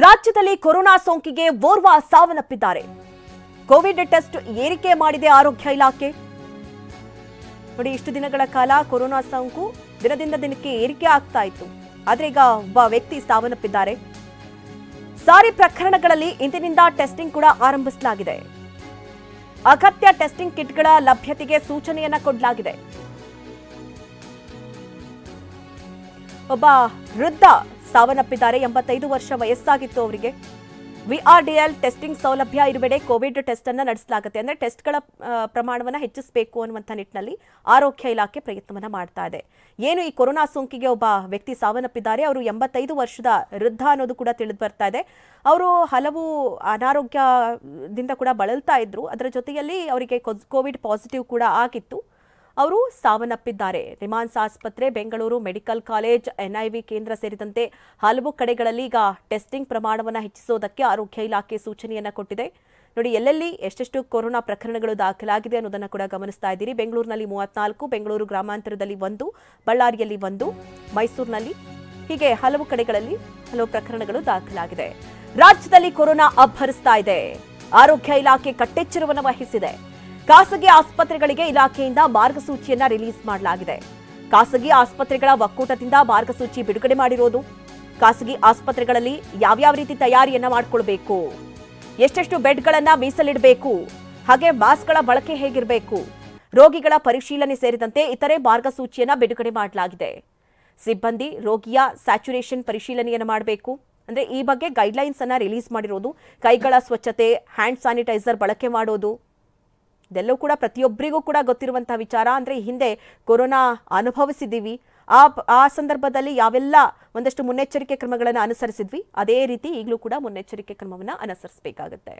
ರಾಜ್ಯದಲ್ಲಿ ಕೊರೋನಾ ಸೋಂಕಿಗೆ ಓರ್ವ ಸಾವನ್ನಪ್ಪಿದ್ದಾರೆ. ಕೋವಿಡ್ ಟೆಸ್ಟ್ ಏರಿಕೆ ಮಾಡಿದೆ ಆರೋಗ್ಯ ಇಲಾಖೆ. ನೋಡಿ, ಇಷ್ಟು ದಿನಗಳ ಕಾಲ ಕೊರೋನಾ ಸೋಂಕು ದಿನದಿಂದ ದಿನಕ್ಕೆ ಏರಿಕೆ ಆಗ್ತಾ ಇತ್ತು. ಆದ್ರೆ ಈಗ ಒಬ್ಬ ವ್ಯಕ್ತಿ ಸಾವನ್ನಪ್ಪಿದ್ದಾರೆ. ಸಾರಿ ಪ್ರಕರಣಗಳಲ್ಲಿ ಇಂದಿನಿಂದ ಟೆಸ್ಟಿಂಗ್ ಕೂಡ ಆರಂಭಿಸಲಾಗಿದೆ. ಅಗತ್ಯ ಟೆಸ್ಟಿಂಗ್ ಕಿಟ್ಗಳ ಲಭ್ಯತೆಗೆ ಸೂಚನೆಯನ್ನ ಕೊಡಲಾಗಿದೆ. ಒಬ್ಬ ವೃದ್ಧ ಸಾವನ್ನಪ್ಪಿದ್ದಾರೆ. 85 ವರ್ಷ ವಯಸ್ಸಾಗಿತ್ತು ಅವರಿಗೆ. ವಿಆರ್ಡಿಎಲ್ ಟೆಸ್ಟಿಂಗ್ ಸೌಲಭ್ಯ ಇರುವೆಡೆ ಕೋವಿಡ್ ಟೆಸ್ಟ್ ಅನ್ನು ನಡೆಸಲಾಗುತ್ತೆ. ಅಂದ್ರೆ ಟೆಸ್ಟ್ಗಳ ಪ್ರಮಾಣವನ್ನು ಹೆಚ್ಚಿಸಬೇಕು ಅನ್ನುವಂಥ ನಿಟ್ಟಿನಲ್ಲಿ ಆರೋಗ್ಯ ಇಲಾಖೆ ಪ್ರಯತ್ನವನ್ನ ಮಾಡ್ತಾ ಇದೆ. ಏನು ಈ ಕೊರೋನಾ ಸೋಂಕಿಗೆ ಒಬ್ಬ ವ್ಯಕ್ತಿ ಸಾವನ್ನಪ್ಪಿದ್ದಾರೆ. ಅವರು 85 ವರ್ಷದ ವೃದ್ಧ ಅನ್ನೋದು ಕೂಡ ತಿಳಿದು ಬರ್ತಾ ಇದೆ. ಅವರು ಹಲವು ಅನಾರೋಗ್ಯದಿಂದ ಕೂಡ ಬಳಲ್ತಾ ಇದ್ರು. ಅದರ ಜೊತೆಯಲ್ಲಿ ಅವರಿಗೆ ಕೋವಿಡ್ ಪಾಸಿಟಿವ್ ಕೂಡ ಆಗಿತ್ತು. ಅವರು ಸಾವನ್ನಪ್ಪಿದ್ದಾರೆ. ರಿಮಾನ್ಸ್ ಆಸ್ಪತ್ರೆ, ಬೆಂಗಳೂರು ಮೆಡಿಕಲ್ ಕಾಲೇಜ್, ಎನ್ಐವಿ ಕೇಂದ್ರ ಸೇರಿದಂತೆ ಹಲವು ಕಡೆಗಳಲ್ಲಿ ಈಗ ಟೆಸ್ಟಿಂಗ್ ಪ್ರಮಾಣವನ್ನು ಹೆಚ್ಚಿಸೋದಕ್ಕೆ ಆರೋಗ್ಯ ಇಲಾಖೆ ಸೂಚನೆಯನ್ನ ಕೊಟ್ಟಿದೆ. ನೋಡಿ, ಎಲ್ಲೆಲ್ಲಿ ಎಷ್ಟೆಷ್ಟು ಕೊರೋನಾ ಪ್ರಕರಣಗಳು ದಾಖಲಾಗಿದೆ ಅನ್ನೋದನ್ನ ಕೂಡ ಗಮನಿಸ್ತಾ ಇದ್ದೀರಿ. ಬೆಂಗಳೂರಿನಲ್ಲಿ 34, ಬೆಂಗಳೂರು ಗ್ರಾಮಾಂತರದಲ್ಲಿ 1, ಬಳ್ಳಾರಿಯಲ್ಲಿ 1, ಮೈಸೂರಿನಲ್ಲಿ ಹೀಗೆ ಹಲವು ಕಡೆಗಳಲ್ಲಿ ಹಲವು ಪ್ರಕರಣಗಳು ದಾಖಲಾಗಿದೆ. ರಾಜ್ಯದಲ್ಲಿ ಕೊರೋನಾ ಅಬ್ಬರಿಸ್ತಾ ಇದೆ. ಆರೋಗ್ಯ ಇಲಾಖೆ ಕಟ್ಟೆಚ್ಚರವನ್ನು ವಹಿಸಿದೆ. ಖಾಸಗಿ ಆಸ್ಪತ್ರೆಗಳಿಗೆ ಇಲಾಖೆಯಿಂದ ಮಾರ್ಗಸೂಚಿಯನ್ನ ರಿಲೀಸ್ ಮಾಡಲಾಗಿದೆ. ಖಾಸಗಿ ಆಸ್ಪತ್ರೆಗಳ ಒಕ್ಕೂಟದಿಂದ ಮಾರ್ಗಸೂಚಿ ಬಿಡುಗಡೆ ಮಾಡಿರೋದು. ಖಾಸಗಿ ಆಸ್ಪತ್ರೆಗಳಲ್ಲಿ ಯಾವ್ಯಾವ ರೀತಿ ತಯಾರಿಯನ್ನ ಮಾಡಿಕೊಳ್ಬೇಕು, ಎಷ್ಟೆಷ್ಟು ಬೆಡ್ಗಳನ್ನ ಮೀಸಲಿಡಬೇಕು, ಹಾಗೆ ಮಾಸ್ಕ್ಗಳ ಬಳಕೆ ಹೇಗಿರಬೇಕು, ರೋಗಿಗಳ ಪರಿಶೀಲನೆ ಸೇರಿದಂತೆ ಇತರೆ ಮಾರ್ಗಸೂಚಿಯನ್ನ ಬಿಡುಗಡೆ ಮಾಡಲಾಗಿದೆ. ಸಿಬ್ಬಂದಿ ರೋಗಿಯ ಸ್ಯಾಚುರೇಷನ್ ಪರಿಶೀಲನೆಯನ್ನ ಮಾಡಬೇಕು. ಅಂದ್ರೆ ಈ ಬಗ್ಗೆ ಗೈಡ್ಲೈನ್ಸ್ ಅನ್ನ ರಿಲೀಸ್ ಮಾಡಿರೋದು. ಕೈಗಳ ಸ್ವಚ್ಛತೆ, ಹ್ಯಾಂಡ್ ಸ್ಯಾನಿಟೈಸರ್ ಬಳಕೆ ಮಾಡೋದು, ಇದೆಲ್ಲವೂ ಕೂಡ ಪ್ರತಿಯೊಬ್ಬರಿಗೂ ಕೂಡ ಗೊತ್ತಿರುವಂತಹ ವಿಚಾರ. ಅಂದ್ರೆ ಹಿಂದೆ ಕೊರೋನಾ ಅನುಭವಿಸಿದ್ದೀವಿ. ಆ ಸಂದರ್ಭದಲ್ಲಿ ಯಾವೆಲ್ಲ ಒಂದಷ್ಟು ಮುನ್ನೆಚ್ಚರಿಕೆ ಕ್ರಮಗಳನ್ನು ಅನುಸರಿಸಿದ್ವಿ, ಅದೇ ರೀತಿ ಈಗಲೂ ಕೂಡ ಮುನ್ನೆಚ್ಚರಿಕೆ ಕ್ರಮವನ್ನು ಅನುಸರಿಸಬೇಕಾಗುತ್ತೆ.